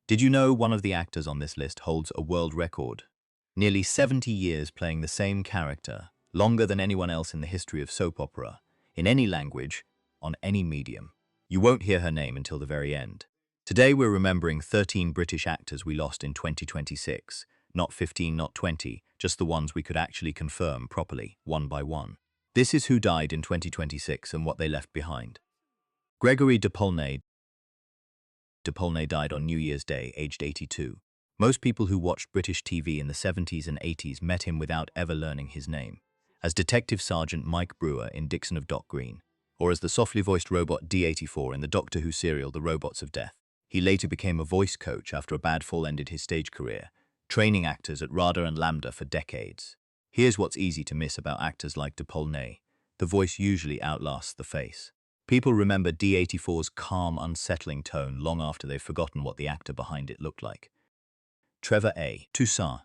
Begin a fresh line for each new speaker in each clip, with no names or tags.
Did you know one of the actors on this list holds a world record? Nearly 70 years playing the same character, longer than anyone else in the history of soap opera, in any language, on any medium. You won't hear her name until the very end. Today we're remembering 13 British actors we lost in 2026. Not 15, not 20, just the ones we could actually confirm properly, one by one. This is who died in 2026 and what they left behind. Gregory Deolln died on New Year's Day, aged 82. Most people who watched British TV in the 70s and 80s met him without ever learning his name, as Detective Sergeant Mike Brewer in Dixon of Dock Green, or as the softly voiced robot D-84 in the Doctor Who serial The Robots of Death. He later became a voice coach after a bad fall ended his stage career, training actors at RADA and Lambda for decades. Here's what's easy to miss about actors like Deolln: the voice usually outlasts the face. People remember D-84's calm, unsettling tone long after they've forgotten what the actor behind it looked like. Trevor Tusan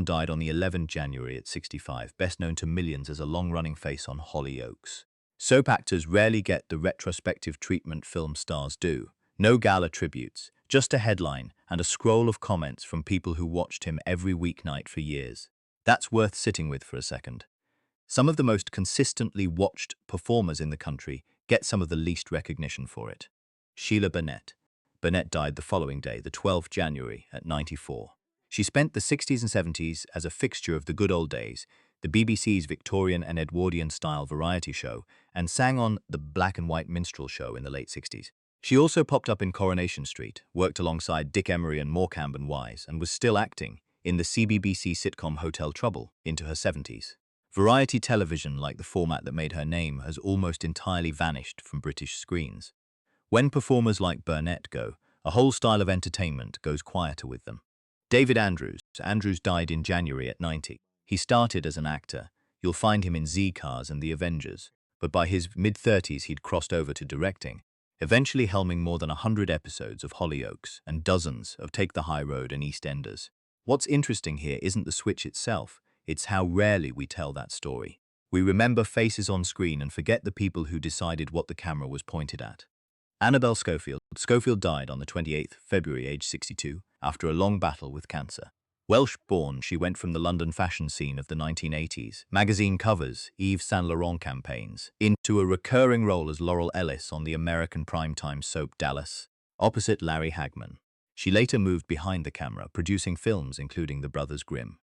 died on the 11th January at 65, best known to millions as a long-running face on Hollyoaks. Soap actors rarely get the retrospective treatment film stars do. No gala tributes, just a headline and a scroll of comments from people who watched him every weeknight for years. That's worth sitting with for a second. Some of the most consistently watched performers in the country get some of the least recognition for it. Sheila Bernett. Bernett died the following day, the 12th January, at 94. She spent the 60s and 70s as a fixture of The Good Old Days, the BBC's Victorian and Edwardian-style variety show, and sang on the Black and White Minstrel Show in the late 60s. She also popped up in Coronation Street, worked alongside Dick Emery and Morecambe and Wise, and was still acting in the CBBC sitcom Hotel Trouble into her 70s. Variety television, like the format that made her name, has almost entirely vanished from British screens. When performers like Bernett go, a whole style of entertainment goes quieter with them. David Andrews. Andrews died in January at 90. He started as an actor. You'll find him in Z-Cars and The Avengers, but by his mid-30s he'd crossed over to directing, eventually helming more than 100 episodes of Hollyoaks and dozens of Take the High Road and EastEnders. What's interesting here isn't the switch itself, it's how rarely we tell that story. We remember faces on screen and forget the people who decided what the camera was pointed at. Annabelle Scoffield. Scoffield died on the 28th February, aged 62, after a long battle with cancer. Welsh-born, she went from the London fashion scene of the 1980s, magazine covers, Yves Saint Laurent campaigns, into a recurring role as Laurel Ellis on the American primetime soap Dallas, opposite Larry Hagman. She later moved behind the camera, producing films including The Brothers Grimm.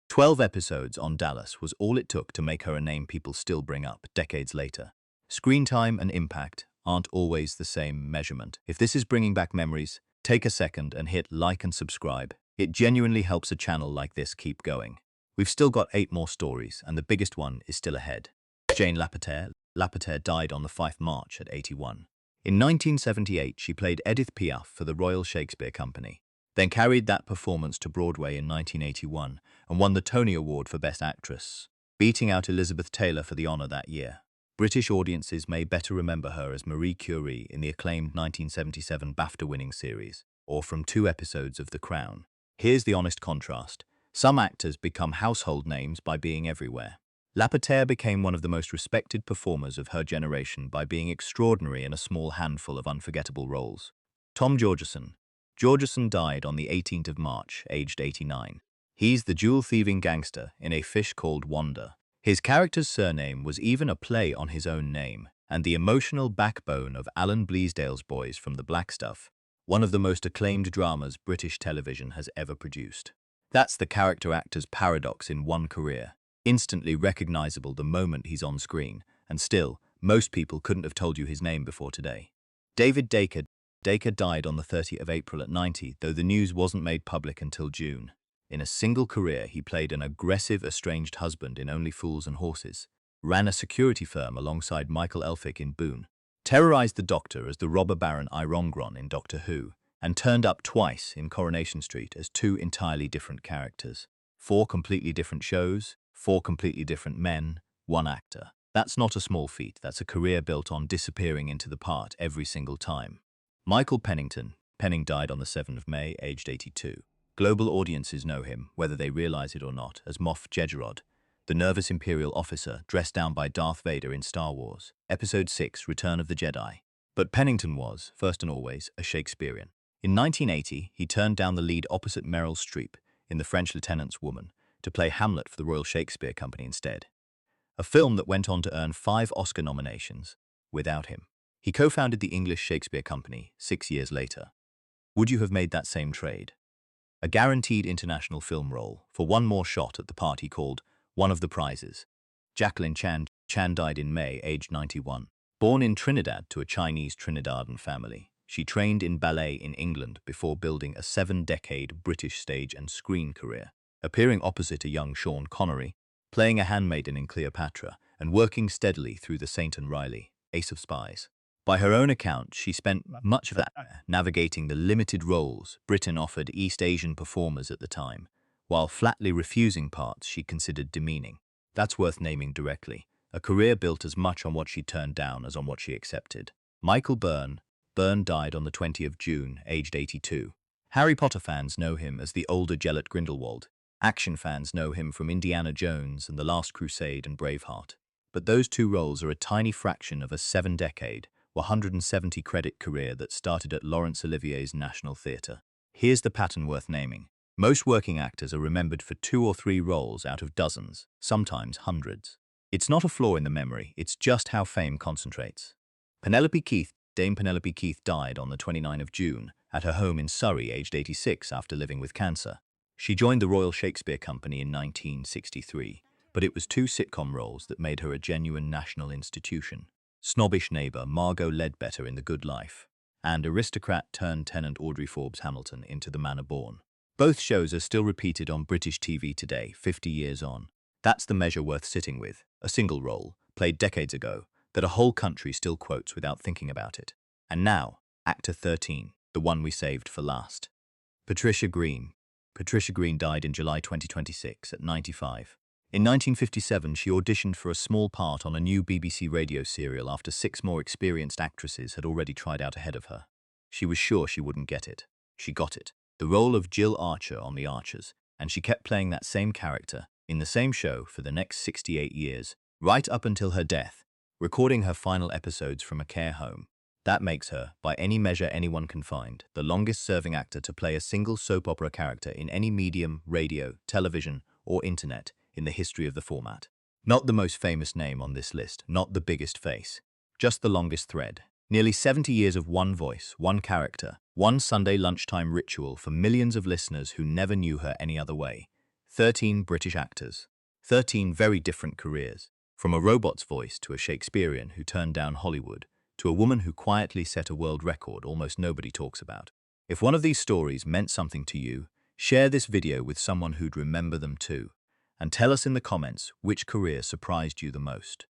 12 episodes on Dallas was all it took to make her a name people still bring up decades later. Screen time and impact aren't always the same measurement. If this is bringing back memories, take a second and hit like and subscribe. It genuinely helps a channel like this keep going. We've still got 8 more stories, and the biggest one is still ahead. Jane Lapert. Lapert died on the 5th March at 81. In 1978, she played Edith Piaf for the Royal Shakespeare Company, then carried that performance to Broadway in 1981 and won the Tony Award for Best Actress, beating out Elizabeth Taylor for the honor that year. British audiences may better remember her as Marie Curie in the acclaimed 1977 BAFTA-winning series, or from 2 episodes of The Crown. Here's the honest contrast. Some actors become household names by being everywhere. Lapert became one of the most respected performers of her generation by being extraordinary in a small handful of unforgettable roles. Tom Georgeson. Georgeson died on the 18th of March, aged 89. He's the jewel-thieving gangster in A Fish Called Wanda. His character's surname was even a play on his own name, and the emotional backbone of Alan Bleasdale's Boys from the Blackstuff, one of the most acclaimed dramas British television has ever produced. That's the character actor's paradox in one career. Instantly recognizable the moment he's on screen, and still, most people couldn't have told you his name before today. David Dacre. Dacre died on the 30th of April at 90, though the news wasn't made public until June. In a single career, he played an aggressive, estranged husband in Only Fools and Horses, ran a security firm alongside Michael Elphick in Boone, terrorized the Doctor as the robber baron Irongron in Doctor Who, and turned up twice in Coronation Street as 2 entirely different characters. 4 completely different shows, 4 completely different men, 1 actor. That's not a small feat, that's a career built on disappearing into the part every single time. Michael Pennington. Penning died on the 7th of May, aged 82. Global audiences know him, whether they realize it or not, as Moff Gideon, the nervous Imperial officer dressed down by Darth Vader in Star Wars, Episode 6, Return of the Jedi. But Pennington was, first and always, a Shakespearean. In 1980, he turned down the lead opposite Meryl Streep in The French Lieutenant's Woman to play Hamlet for the Royal Shakespeare Company instead, a film that went on to earn 5 Oscar nominations without him. He co-founded the English Shakespeare Company 6 years later. Would you have made that same trade? A guaranteed international film role for one more shot at the part he called one of the prizes. Jacqueline Chan died in May, aged 91. Born in Trinidad to a Chinese Trinidadian family, she trained in ballet in England before building a 7-decade British stage and screen career, appearing opposite a young Sean Connery, playing a handmaiden in Cleopatra, and working steadily through The Saint and Riley, Ace of Spies. By her own account, she spent much of that navigating the limited roles Britain offered East Asian performers at the time, while flatly refusing parts she considered demeaning. That's worth naming directly. A career built as much on what she turned down as on what she accepted. Michael Byrne died on the 20th of June, aged 82. Harry Potter fans know him as the older Gellert Grindelwald. Action fans know him from Indiana Jones and The Last Crusade and Braveheart. But those two roles are a tiny fraction of a 7-decade, 170-credit career that started at Laurence Olivier's National Theatre. Here's the pattern worth naming. Most working actors are remembered for 2 or 3 roles out of dozens, sometimes hundreds. It's not a flaw in the memory, it's just how fame concentrates. Dame Penelope Keith died on the 29th of June at her home in Surrey, aged 86, after living with cancer. She joined the Royal Shakespeare Company in 1963, but it was 2 sitcom roles that made her a genuine national institution. Snobbish neighbour Margot Ledbetter in The Good Life, and aristocrat-turned-tenant Audrey Forbes Hamilton into The Manor Born. Both shows are still repeated on British TV today, 50 years on. That's the measure worth sitting with, a single role, played decades ago, that a whole country still quotes without thinking about it. And now, actor 13, the one we saved for last. Patricia Green. Patricia Green died in July 2026 at 95. In 1957, she auditioned for a small part on a new BBC radio serial after 6 more experienced actresses had already tried out ahead of her. She was sure she wouldn't get it. She got it. The role of Jill Archer on The Archers, and she kept playing that same character in the same show for the next 68 years, right up until her death, recording her final episodes from a care home. That makes her, by any measure anyone can find, the longest-serving actor to play a single soap opera character in any medium, radio, television, or internet in the history of the format. Not the most famous name on this list, not the biggest face, just the longest thread. Nearly 70 years of one voice, one character, one Sunday lunchtime ritual for millions of listeners who never knew her any other way. 13 British actors. 13 very different careers. From a robot's voice to a Shakespearean who turned down Hollywood, to a woman who quietly set a world record almost nobody talks about. If one of these stories meant something to you, share this video with someone who'd remember them too. And tell us in the comments which career surprised you the most.